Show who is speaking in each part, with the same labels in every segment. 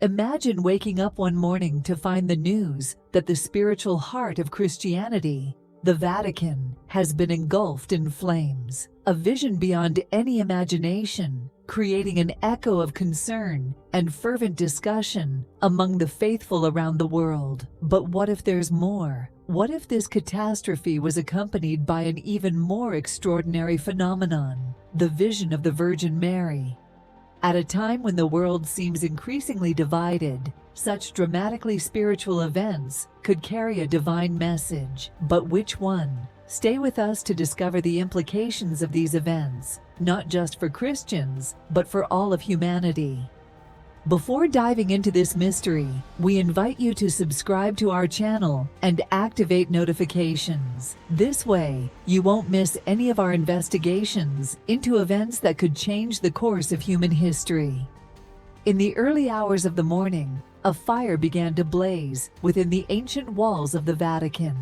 Speaker 1: Imagine waking up one morning to find the news that the spiritual heart of Christianity, the Vatican, has been engulfed in flames. A vision beyond any imagination, creating an echo of concern and fervent discussion among the faithful around the world. But what if there's more? What if this catastrophe was accompanied by an even more extraordinary phenomenon, the vision of the Virgin Mary? At a time when the world seems increasingly divided, such dramatically spiritual events could carry a divine message. But which one? Stay with us to discover the implications of these events, not just for Christians, but for all of humanity. Before diving into this mystery, we invite you to subscribe to our channel and activate notifications. This way, you won't miss any of our investigations into events that could change the course of human history. In the early hours of the morning, a fire began to blaze within the ancient walls of the Vatican.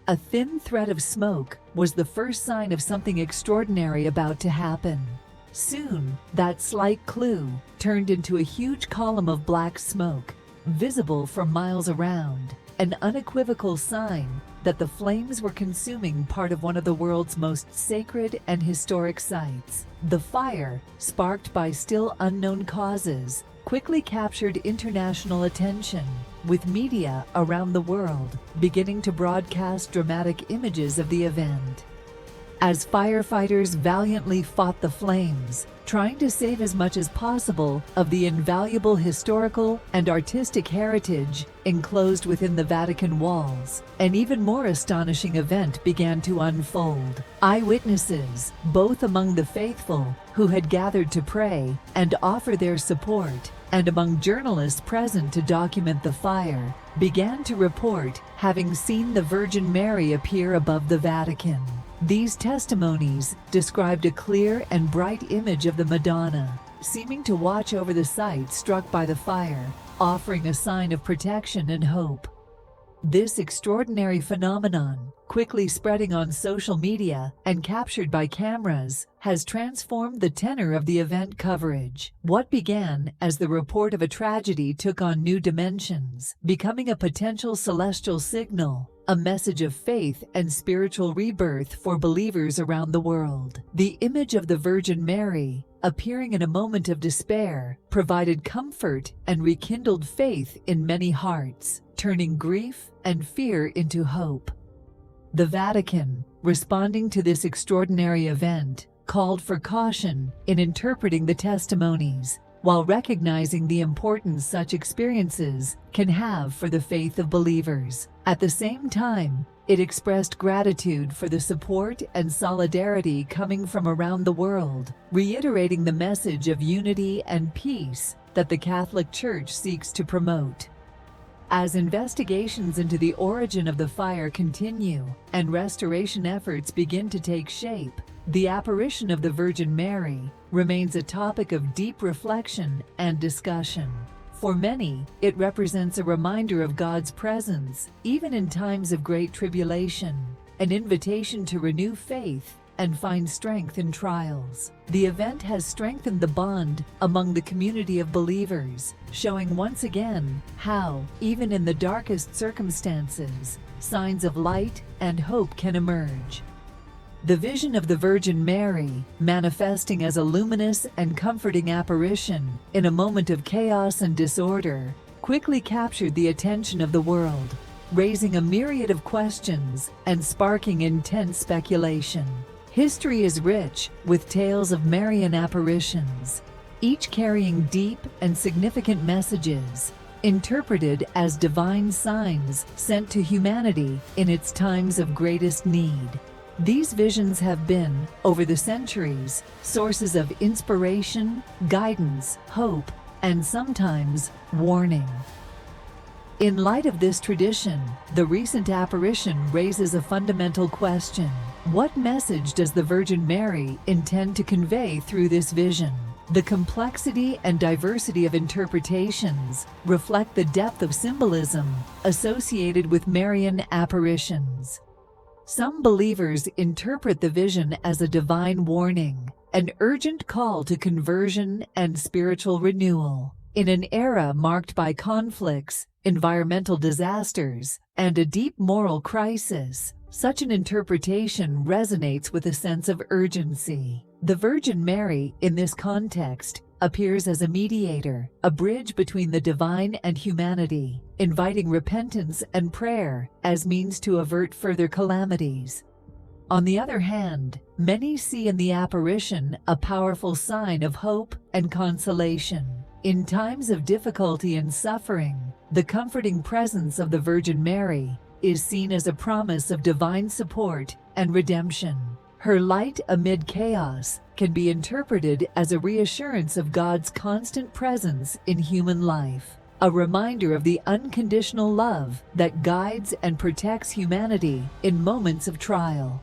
Speaker 1: A thin thread of smoke was the first sign of something extraordinary about to happen. Soon, that slight clue turned into a huge column of black smoke, visible for miles around, an unequivocal sign that the flames were consuming part of one of the world's most sacred and historic sites. The fire, sparked by still unknown causes, quickly captured international attention, with media around the world beginning to broadcast dramatic images of the event. As firefighters valiantly fought the flames, trying to save as much as possible of the invaluable historical and artistic heritage enclosed within the Vatican walls, an even more astonishing event began to unfold. Eyewitnesses, both among the faithful who had gathered to pray and offer their support, and among journalists present to document the fire, began to report having seen the Virgin Mary appear above the Vatican. These testimonies described a clear and bright image of the Madonna, seeming to watch over the site struck by the fire, offering a sign of protection and hope. This extraordinary phenomenon, quickly spreading on social media and captured by cameras, has transformed the tenor of the event coverage. What began as the report of a tragedy took on new dimensions, becoming a potential celestial signal, a message of faith and spiritual rebirth for believers around the world. The image of the Virgin Mary, appearing in a moment of despair, provided comfort and rekindled faith in many hearts, turning grief and fear into hope. The Vatican, responding to this extraordinary event, called for caution in interpreting the testimonies, while recognizing the importance such experiences can have for the faith of believers. At the same time, it expressed gratitude for the support and solidarity coming from around the world, reiterating the message of unity and peace that the Catholic Church seeks to promote. As investigations into the origin of the fire continue and restoration efforts begin to take shape, the apparition of the Virgin Mary remains a topic of deep reflection and discussion. For many, it represents a reminder of God's presence, even in times of great tribulation, an invitation to renew faith and find strength in trials. The event has strengthened the bond among the community of believers, showing once again how, even in the darkest circumstances, signs of light and hope can emerge. The vision of the Virgin Mary, manifesting as a luminous and comforting apparition in a moment of chaos and disorder, quickly captured the attention of the world, raising a myriad of questions and sparking intense speculation. History is rich with tales of Marian apparitions, each carrying deep and significant messages, interpreted as divine signs sent to humanity in its times of greatest need. These visions have been, over the centuries, sources of inspiration, guidance, hope, and sometimes warning. In light of this tradition, the recent apparition raises a fundamental question. What message does the Virgin Mary intend to convey through this vision? The complexity and diversity of interpretations reflect the depth of symbolism associated with Marian apparitions. Some believers interpret the vision as a divine warning, an urgent call to conversion and spiritual renewal. In an era marked by conflicts, environmental disasters, and a deep moral crisis, such an interpretation resonates with a sense of urgency. The Virgin Mary, in this context, appears as a mediator, a bridge between the divine and humanity, inviting repentance and prayer as means to avert further calamities. On the other hand, many see in the apparition a powerful sign of hope and consolation. In times of difficulty and suffering, the comforting presence of the Virgin Mary is seen as a promise of divine support and redemption. Her light amid chaos can be interpreted as a reassurance of God's constant presence in human life, a reminder of the unconditional love that guides and protects humanity in moments of trial.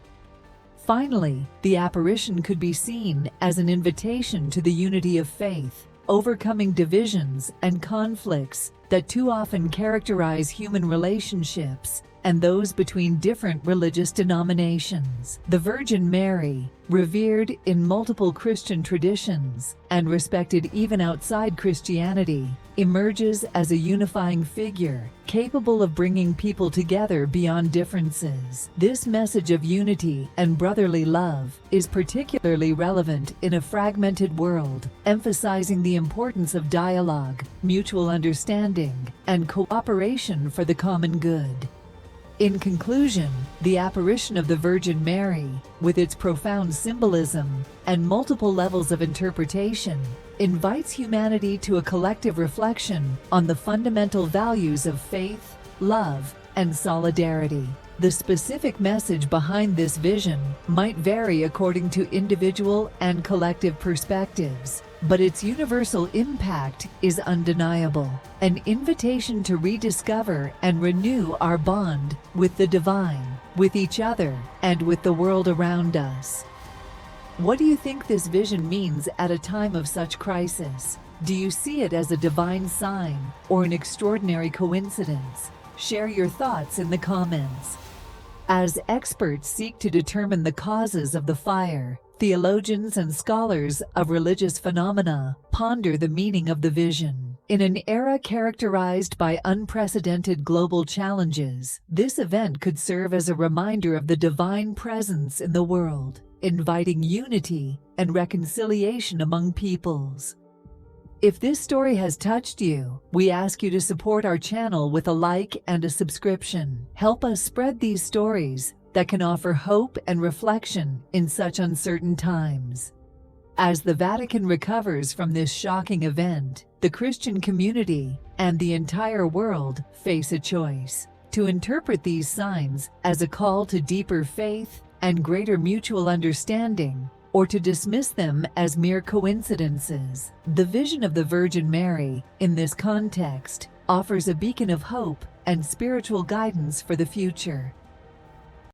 Speaker 1: Finally, the apparition could be seen as an invitation to the unity of faith, overcoming divisions and conflicts that too often characterize human relationships and those between different religious denominations. The Virgin Mary, revered in multiple Christian traditions and respected even outside Christianity, emerges as a unifying figure, capable of bringing people together beyond differences. This message of unity and brotherly love is particularly relevant in a fragmented world, emphasizing the importance of dialogue, mutual understanding, and cooperation for the common good. In conclusion, the apparition of the Virgin Mary, with its profound symbolism and multiple levels of interpretation, invites humanity to a collective reflection on the fundamental values of faith, love, and solidarity. The specific message behind this vision might vary according to individual and collective perspectives, but its universal impact is undeniable, an invitation to rediscover and renew our bond with the divine, with each other, and with the world around us. What do you think this vision means at a time of such crisis? Do you see it as a divine sign or an extraordinary coincidence? Share your thoughts in the comments. As experts seek to determine the causes of the fire, theologians and scholars of religious phenomena ponder the meaning of the vision. In an era characterized by unprecedented global challenges, this event could serve as a reminder of the divine presence in the world, inviting unity and reconciliation among peoples. If this story has touched you, we ask you to support our channel with a like and a subscription. Help us spread these stories that can offer hope and reflection in such uncertain times. As the Vatican recovers from this shocking event, the Christian community and the entire world face a choice: to interpret these signs as a call to deeper faith and greater mutual understanding, or to dismiss them as mere coincidences. The vision of the Virgin Mary, in this context, offers a beacon of hope and spiritual guidance for the future.